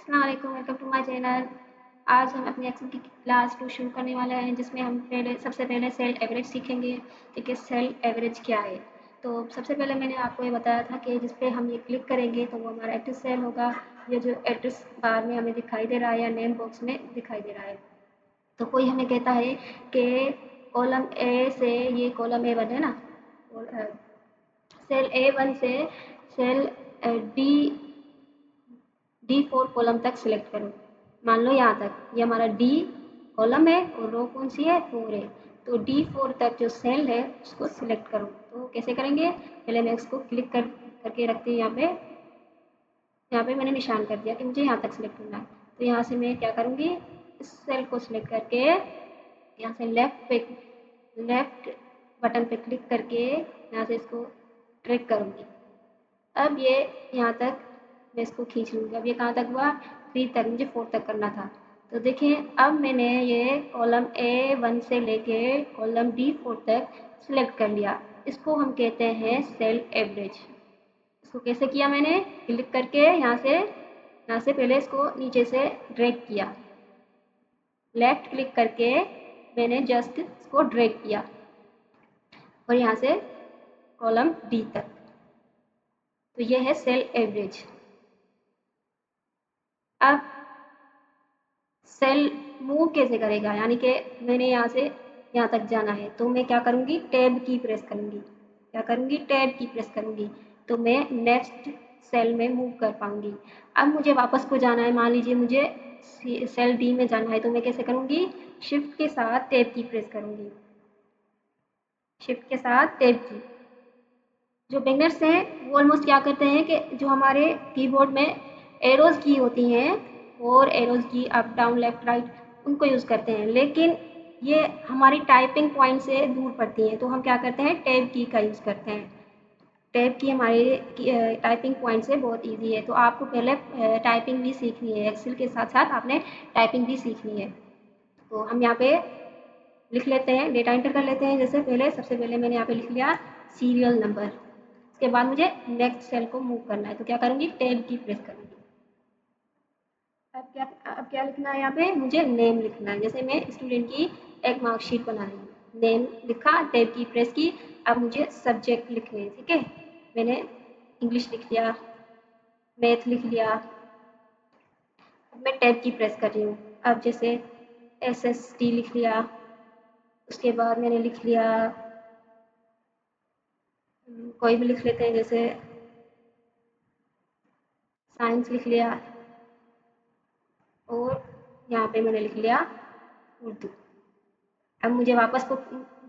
अस्सलाम वालेकुम, welcome to my channel. आज हम अपनी एक्सेल की क्लास 2 शुरू करने वाले हैं, जिसमें हम सबसे पहले सेल एवरेज सीखेंगे कि सेल एवरेज क्या है। तो सबसे पहले मैंने आपको ये बताया था कि जिस पे हम ये क्लिक करेंगे तो वो हमारा एक्टिव सेल होगा। ये जो एड्रेस बार में हमें दिखाई दे रहा है या नेम बॉक्स में दिखाई दे रहा है। तो कोई हमें कहता है कि कॉलम ए से, ये कॉलम A1 है ना, और सेल A1 से सेल D4 कॉलम तक सिलेक्ट करो। मान लो यहाँ तक ये हमारा D कॉलम है और रो कौन सी है, 4 है। तो D4 तक जो सेल है उसको सिलेक्ट करो। तो कैसे करेंगे, पहले मैं इसको क्लिक करके रखती हूँ। यहाँ पे मैंने निशान कर दिया कि मुझे यहाँ तक सिलेक्ट करना है। तो यहाँ से मैं क्या करूँगी, इस सेल को सिलेक्ट करके यहाँ से लेफ्ट बटन पे क्लिक करके यहाँ से इसको ड्रैग करूँगी। अब ये यहाँ तक मैं इसको खींच लूँगी। अब ये कहाँ तक हुआ, 3 तक, मुझे 4 तक करना था। तो देखिए अब मैंने ये कॉलम A1 से लेके कॉलम D4 तक सिलेक्ट कर लिया। इसको हम कहते हैं सेल एवरेज। इसको कैसे किया, मैंने क्लिक करके यहाँ से पहले इसको नीचे से ड्रैग किया, लेफ्ट क्लिक करके मैंने जस्ट इसको ड्रैग किया और यहाँ से कॉलम D तक। तो ये है सेल एवरेज। अब सेल मूव कैसे करेगा, यानी कि मैंने यहाँ से यहाँ तक जाना है तो मैं क्या करूँगी, टैब की प्रेस करूँगी। क्या करूँगी, टैब की प्रेस करूँगी तो मैं नेक्स्ट सेल में मूव कर पाऊँगी। अब मुझे वापस को जाना है, मान लीजिए मुझे सेल डी में जाना है, तो मैं कैसे करूँगी, शिफ्ट के साथ टैब की प्रेस करूँगी। शिफ्ट के साथ टैब की। जो बिगनर्स हैं वो ऑलमोस्ट क्या करते हैं कि जो हमारे कीबोर्ड में एरोज की होती हैं और एरोज की अप डाउन लेफ्ट राइट, उनको यूज़ करते हैं, लेकिन ये हमारी टाइपिंग पॉइंट से दूर पड़ती हैं। तो हम क्या करते हैं, टैब की का यूज़ करते हैं। टैब की हमारी टाइपिंग पॉइंट से बहुत इजी है। तो आपको पहले टाइपिंग भी सीखनी है, एक्सेल के साथ साथ आपने टाइपिंग भी सीखनी है। तो हम यहाँ पे लिख लेते हैं, डेटा एंटर कर लेते हैं। जैसे सबसे पहले मैंने यहाँ पे लिख लिया सीरियल नंबर। उसके बाद मुझे नेक्स्ट सेल को मूव करना है, तो क्या करूँगी, टैब की प्रेस करूँगी। अब क्या लिखना है, यहाँ पे मुझे नेम लिखना है। जैसे मैं स्टूडेंट की एक मार्कशीट बना रही हूँ, नेम लिखा, टैब की प्रेस की। अब मुझे सब्जेक्ट लिखने हैं, ठीक है। मैंने इंग्लिश लिख लिया, मैथ लिख लिया। अब मैं टैब की प्रेस कर रही हूँ। अब जैसे SST लिख लिया, उसके बाद मैंने लिख लिया कोई भी लिख लेते हैं, जैसे साइंस लिख लिया, और यहाँ पे मैंने लिख लिया उर्दू। अब मुझे वापस को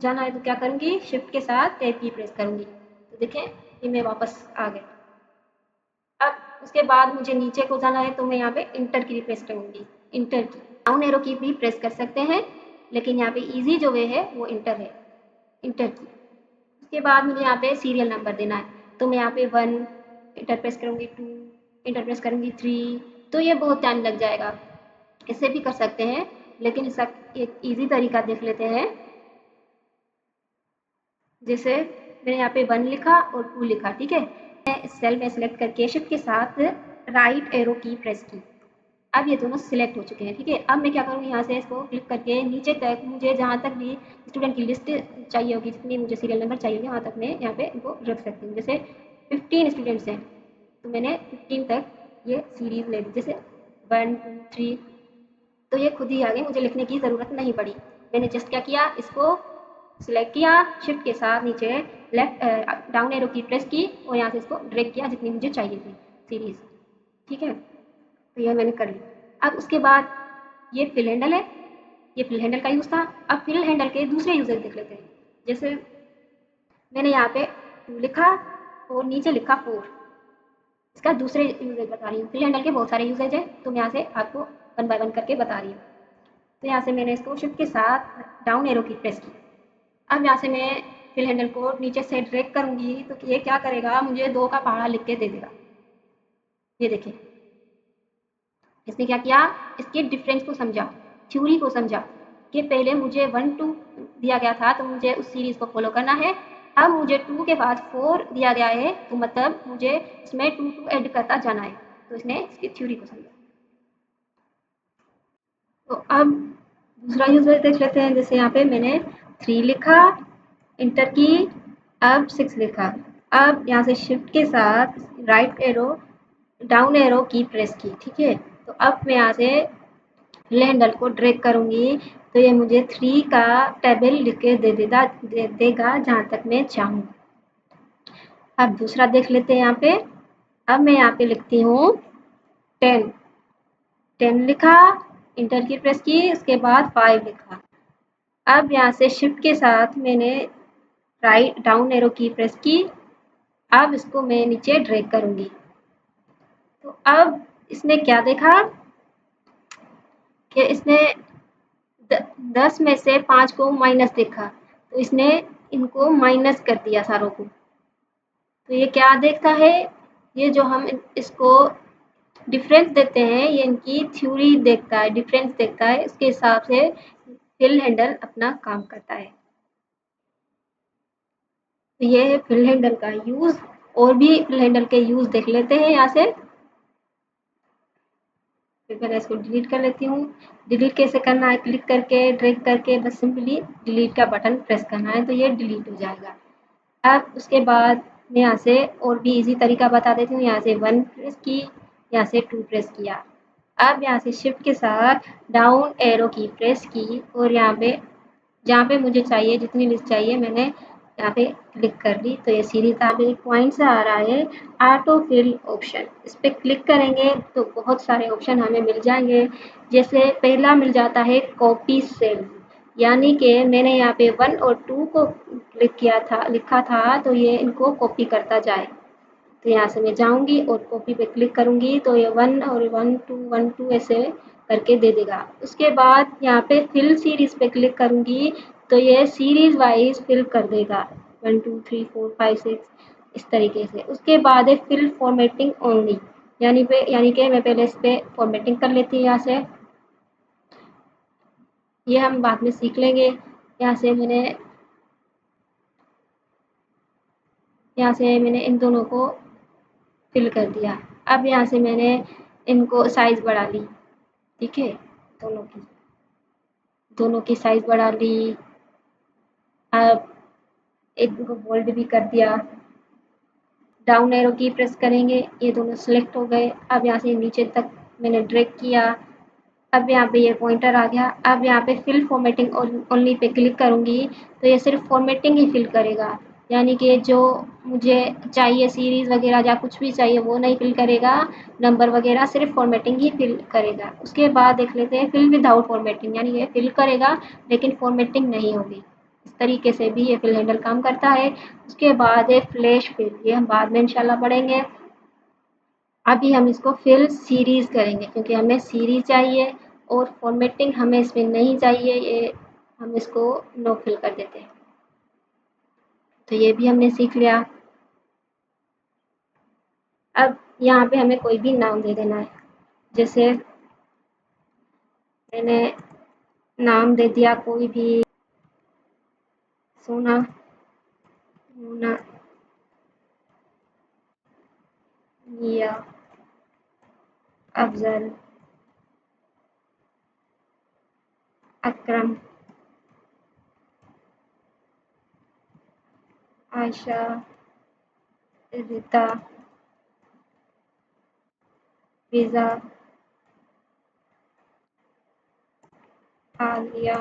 जाना है तो क्या करूँगी, शिफ्ट के साथ टैब की प्रेस करूँगी। तो देखें कि मैं वापस आ गई। अब उसके बाद मुझे नीचे को जाना है तो मैं यहाँ पे इंटर की प्रेस करूँगी। इंटर की, डाउन एरो की भी प्रेस कर सकते हैं, लेकिन यहाँ पे इजी जो वे है वो इंटर है, इंटर की। उसके बाद मुझे यहाँ पे सीरियल नंबर देना है, तो मैं यहाँ पे 1 इंटर प्रेस करूँगी, 2 इंटर प्रेस करूँगी, 3। तो ये बहुत टाइम लग जाएगा। इससे भी कर सकते हैं, लेकिन इसका एक इजी तरीका देख लेते हैं। जैसे मैंने यहाँ पे 1 लिखा और 2 लिखा, ठीक है। मैं इस सेल में सेलेक्ट करके शिफ्ट के साथ राइट एरो की प्रेस की। अब ये दोनों सिलेक्ट हो चुके हैं, ठीक है। अब मैं क्या करूँगी, यहाँ से इसको क्लिक करके नीचे तक मुझे जहाँ तक भी स्टूडेंट की लिस्ट चाहिए होगी, जितनी मुझे सीरियल नंबर चाहिए, वहाँ तक मैं यहाँ पे इनको रख सकती हूँ। जैसे 15 स्टूडेंट्स हैं तो मैंने 15 तक ये सीरीज ले ली, जैसे 1 2 3। तो ये खुद ही आ गई, मुझे लिखने की ज़रूरत नहीं पड़ी। मैंने जस्ट क्या किया, इसको सिलेक्ट किया, शिफ्ट के साथ नीचे लेफ्ट डाउन एरो की प्रेस की और यहाँ से इसको ड्रैग किया जितनी मुझे चाहिए थी सीरीज, ठीक है। तो यह मैंने कर ली। अब उसके बाद ये फिल हैंडल है, ये फिल हैंडल का यूज़ था। अब फिल हैंडल के दूसरे यूजेज देख लेते हैं। जैसे मैंने यहाँ पे 2 लिखा और नीचे लिखा 4, इसका दूसरे यूजेज बता रही हूँ। फिल हैंडल के बहुत सारे यूजेज हैं, तो मैं यहाँ से आपको 1 बाय 1 करके बता रही हूँ। तो यहाँ से मैंने इसको शिफ्ट के साथ डाउन एरो की प्रेस की। अब यहाँ से मैं फिल हैंडल को नीचे से ड्रैग करूँगी तो ये क्या करेगा, मुझे 2 का पहाड़ा लिख के दे देगा। ये देखिए, इसने क्या किया, इसके डिफरेंस को समझा, थ्योरी को समझा कि पहले मुझे 1 2 दिया गया था तो मुझे उस सीरीज को फॉलो करना है। अब मुझे 2 के बाद 4 दिया गया है, तो मतलब मुझे इसमें 2 2 ऐड करता जाना है। तो इसने इसकी थ्योरी को समझा। तो अब दूसरा यूज़र देख लेते हैं। जैसे यहाँ पे मैंने 3 लिखा, इंटर की, अब 6 लिखा। अब यहाँ से शिफ्ट के साथ राइट एरो डाउन एरो की प्रेस की, ठीक है। तो अब मैं यहाँ से फिल हैंडल को ड्रैग करूँगी तो ये मुझे 3 का टेबल लिख के देगा जहाँ तक मैं चाहूँ। अब दूसरा देख लेते हैं यहाँ पे। अब मैं यहाँ पे लिखती हूँ 10 लिखा, इंटर की प्रेस की, उसके बाद 5 लिखा। अब यहाँ से शिफ्ट के साथ मैंने राइट डाउन एरो की प्रेस की। अब इसको मैं नीचे ड्रैग करूँगी। तो अब इसने क्या देखा कि इसने 10 में से 5 को माइनस देखा, तो इसने इनको माइनस कर दिया सारों को। तो ये क्या देखता है, ये जो हम इसको डिफरेंस देते हैं, ये इनकी थ्योरी देखता है, डिफरेंस देखता है, इसके हिसाब से फिल हैंडल अपना काम करता है। तो ये है फिल हैंडल का यूज़। और भी फिल हैंडल के यूज़ देख लेते हैं यहाँ से। फिर मैं इसको डिलीट कर लेती हूँ। डिलीट कैसे करना है, क्लिक करके ड्रैग करके बस सिंपली डिलीट का बटन प्रेस करना है तो ये डिलीट हो जाएगा। अब उसके बाद मैं यहाँ से और भी इजी तरीका बता देती हूँ। यहाँ से 1 प्रेस की, यहाँ से 2 प्रेस किया। अब यहाँ से शिफ्ट के साथ डाउन एरो की प्रेस की और यहाँ पे जहाँ पे मुझे चाहिए, जितनी लिस्ट चाहिए मैंने यहाँ पे क्लिक कर ली। तो ये सीरीज पे एक पॉइंट से आ रहा है ऑटो फिल ऑप्शन, इस पर क्लिक करेंगे तो बहुत सारे ऑप्शन हमें मिल जाएंगे। जैसे पहला मिल जाता है कॉपी सेल, यानी कि मैंने यहाँ पे 1 और 2 को क्लिक किया था, लिखा था, तो ये इनको कॉपी करता जाए। तो यहाँ से मैं जाऊँगी और कॉपी पे क्लिक करूँगी तो ये 1 और 1 2 ऐसे करके दे देगा। उसके बाद यहाँ पे फिल सीरीज़ पे क्लिक करूँगी तो ये सीरीज़ वाइज फिल कर देगा 1 2 3 4 5 6 इस तरीके से। उसके बाद है फिल फॉर्मेटिंग ओनली, यानी कि मैं पहले इस पर फॉर्मेटिंग कर लेती हूँ। यहाँ से ये हम बाद में सीख लेंगे। यहाँ से मैंने इन दोनों को फिल कर दिया। अब यहाँ से मैंने इनको साइज़ बढ़ा ली, ठीक है, दोनों की साइज़ बढ़ा ली। अब एक को बोल्ड भी कर दिया। डाउन एरो की प्रेस करेंगे, ये दोनों सेलेक्ट हो गए। अब यहाँ से नीचे तक मैंने ड्रैग किया। अब यहाँ पे ये पॉइंटर आ गया। अब यहाँ पे fill formatting only pay click करूँगी तो ये सिर्फ फॉर्मेटिंग ही फिल करेगा, यानी कि जो मुझे चाहिए सीरीज़ वगैरह या कुछ भी चाहिए वो नहीं फिल करेगा, नंबर वगैरह सिर्फ फॉर्मेटिंग ही फिल करेगा। उसके बाद देख लेते हैं फिल विदाउट फॉर्मेटिंग, यानी ये फिल करेगा लेकिन फॉर्मेटिंग नहीं होगी। इस तरीके से भी ये फिल हैंडल काम करता है। उसके बाद है फ्लैश फिल, ये हम बाद में इंशाल्लाह पढ़ेंगे। अभी हम इसको फिल सीरीज़ करेंगे क्योंकि हमें सीरीज़ चाहिए और फॉर्मेटिंग हमें इसमें नहीं चाहिए, ये हम इसको नो फिल कर देते हैं। तो ये भी हमने सीख लिया। अब यहाँ पे हमें कोई भी नाम दे देना है। जैसे मैंने नाम दे दिया कोई भी, सोना, मोना, मिया, अफजल, अकरम, आयशा, रिता, फिजा, आलिया,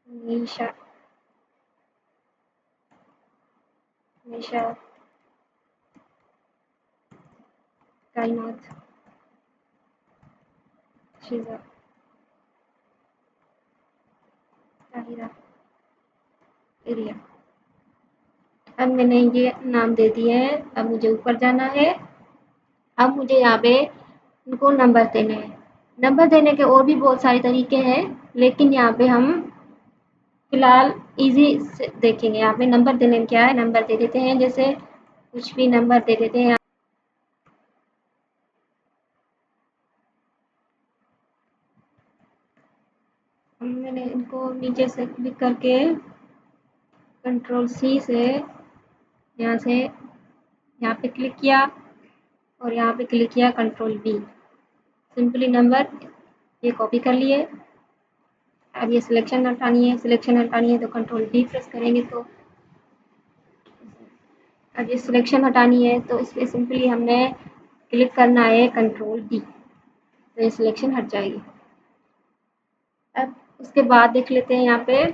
निशा, निशा, कायनात, शिजा, ताहिरा, इरिया। अब मैंने ये नाम दे दिए हैं। अब मुझे ऊपर जाना है। अब मुझे यहाँ पे इनको नंबर देने हैं। नंबर देने के और भी बहुत सारे तरीके हैं, लेकिन यहाँ पे हम फिलहाल इजी से देखेंगे। यहाँ पे नंबर देने में क्या है, नंबर दे देते हैं, जैसे कुछ भी नंबर दे देते हैं। मैंने इनको नीचे से क्लिक करके कंट्रोल सी से यहाँ से यहाँ पे क्लिक किया और यहाँ पे क्लिक किया कंट्रोल बी। सिंपली नंबर ये कॉपी कर लिए। अब ये सिलेक्शन हटानी है तो कंट्रोल डी प्रेस करेंगे तो अब ये सिलेक्शन हटानी है तो इस पर सिंपली हमने क्लिक करना है कंट्रोल डी, तो ये सिलेक्शन हट जाएगी। अब उसके बाद देख लेते हैं यहाँ पे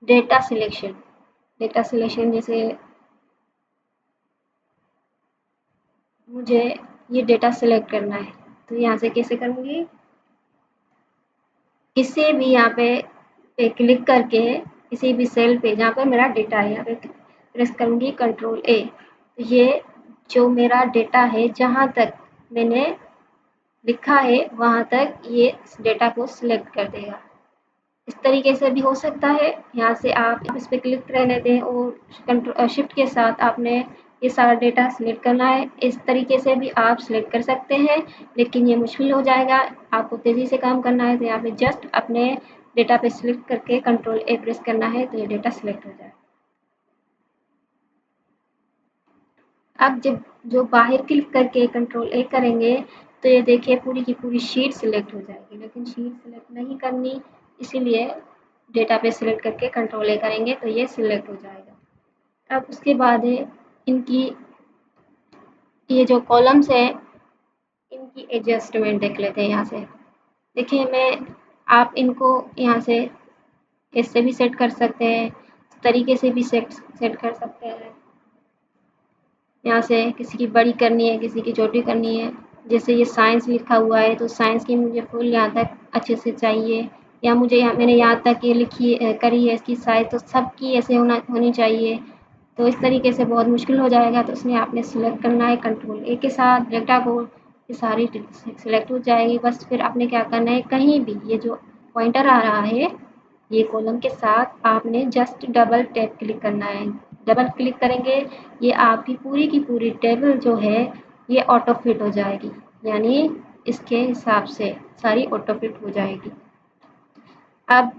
डेटा सिलेक्शन जैसे मुझे ये डेटा सिलेक्ट करना है तो यहाँ से कैसे करूँगी, किसी भी यहाँ पे क्लिक करके किसी भी सेल पे जहाँ पे मेरा डेटा है यहाँ पे प्रेस करूँगी कंट्रोल ए, तो ये जो मेरा डेटा है जहाँ तक मैंने लिखा है वहाँ तक ये डेटा को सिलेक्ट कर देगा। इस तरीके से भी हो सकता है। यहाँ से आप इस पर क्लिक रहने दें और कंट्रोल शिफ्ट के साथ आपने ये सारा डेटा सिलेक्ट करना है। इस तरीके से भी आप सिलेक्ट कर सकते हैं, लेकिन ये मुश्किल हो जाएगा। आपको तेज़ी से काम करना है तो यहाँ पे जस्ट अपने डेटा पे सिलेक्ट करके कंट्रोल ए प्रेस करना है तो ये डेटा सिलेक्ट हो जाए। अब जब जो बाहर क्लिक करके कंट्रोल ए करेंगे तो ये देखिए पूरी की पूरी शीट सिलेक्ट हो जाएगी, लेकिन शीट सिलेक्ट नहीं करनी, इसीलिए डेटा पे सिलेक्ट करके कंट्रोल ए करेंगे तो ये सिलेक्ट हो जाएगा। अब उसके बाद है इनकी ये जो कॉलम्स है इनकी एडजस्टमेंट देख लेते हैं। यहाँ से देखिए आप इनको यहाँ से ऐसे भी सेट कर सकते हैं, इस तरीके से भी सेट कर सकते हैं। यहाँ से किसी की बड़ी करनी है, किसी की छोटी करनी है। जैसे ये साइंस लिखा हुआ है तो साइंस की मुझे फुल यहाँ तक अच्छे से चाहिए, या मुझे मैंने यहाँ तक ये करी है इसकी साइज, तो सबकी ऐसे होनी चाहिए। तो इस तरीके से बहुत मुश्किल हो जाएगा, तो इसमें आपने सिलेक्ट करना है कंट्रोल ए के साथ डेटा को, ये सारी सिलेक्ट हो जाएगी। बस फिर आपने क्या करना है, कहीं भी ये जो पॉइंटर आ रहा है ये कॉलम के साथ आपने जस्ट डबल टैप क्लिक करना है। डबल क्लिक करेंगे ये आपकी की पूरी टेबल जो है ये ऑटो फिट हो जाएगी, यानी इसके हिसाब से सारी ऑटो फिट हो जाएगी। अब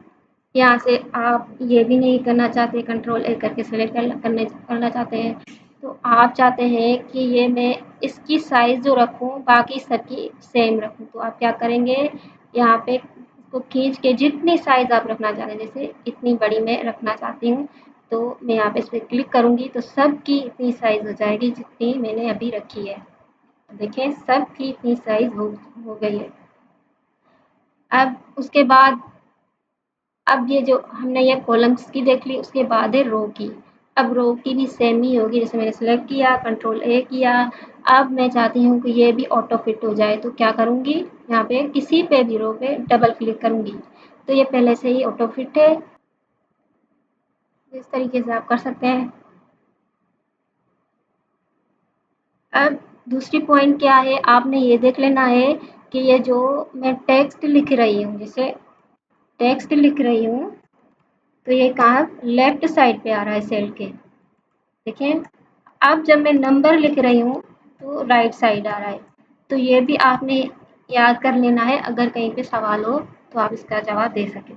यहाँ से आप ये भी नहीं करना चाहते, कंट्रोल ए करके सेलेक्ट करना चाहते हैं, तो आप चाहते हैं कि ये मैं इसकी साइज़ जो रखूँ बाकी सबकी सेम रखूँ, तो आप क्या करेंगे, यहाँ पे इसको खींच के जितनी साइज़ आप रखना चाहते हैं, जैसे इतनी बड़ी मैं रखना चाहती हूँ तो मैं यहाँ पे इस पर क्लिक करूँगी तो सबकी इतनी साइज़ हो जाएगी जितनी मैंने अभी रखी है। देखें सबकी इतनी साइज़ हो गई है। अब उसके बाद अब ये जो हमने ये कॉलम्स की देख ली, उसके बाद है रो की। अब रो की भी सेम ही होगी, जैसे मैंने सेलेक्ट किया कंट्रोल ए किया। अब मैं चाहती हूँ कि ये भी ऑटो फिट हो जाए, तो क्या करूँगी, यहाँ पे किसी पे भी रो पे डबल क्लिक करूँगी तो ये पहले से ही ऑटो फिट है। इस तरीके से आप कर सकते हैं। अब दूसरी पॉइंट क्या है, आपने ये देख लेना है कि ये जो मैं टेक्स्ट लिख रही हूँ, जैसे टेक्स्ट लिख रही हूँ तो ये कहाँ लेफ्ट साइड पे आ रहा है सेल के, देखें। अब जब मैं नंबर लिख रही हूँ तो राइट साइड आ रहा है, तो ये भी आपने याद कर लेना है, अगर कहीं पे सवाल हो तो आप इसका जवाब दे सकें।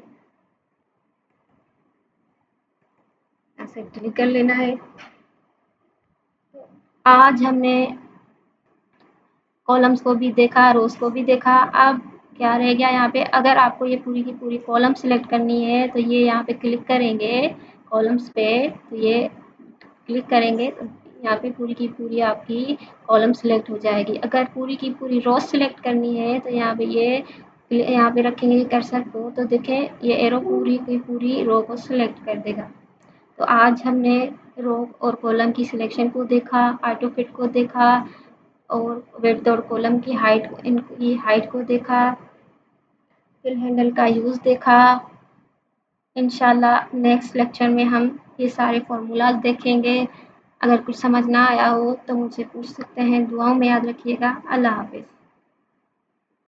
ऐसे क्लिक कर लेना है। आज हमने कॉलम्स को भी देखा, रोज को भी देखा। अब क्या रह गया यहाँ पे, अगर आपको ये पूरी की पूरी कॉलम सिलेक्ट करनी है तो ये यहाँ पे क्लिक करेंगे कॉलम्स पे, तो ये क्लिक करेंगे तो यहाँ पे पूरी की पूरी आपकी कॉलम सिलेक्ट हो जाएगी। अगर पूरी की पूरी रो सिलेक्ट करनी है तो यहाँ पे यहाँ पे रखेंगे कर्सर को, तो देखें ये एरो पूरी की पूरी रो को सिलेक्ट कर देगा। तो आज हमने रो और कॉलम की सिलेक्शन को देखा, ऑटो फिट को देखा, और विड्थ और कॉलम की इनकी हाइट को देखा, फिल हैंडल का यूज़ देखा। इंशाल्लाह नेक्स्ट लेक्चर में हम ये सारे फार्मूलाज देखेंगे। अगर कुछ समझ ना आया हो तो मुझसे पूछ सकते हैं। दुआओं में याद रखिएगा। अल्लाह हाफ़िज़।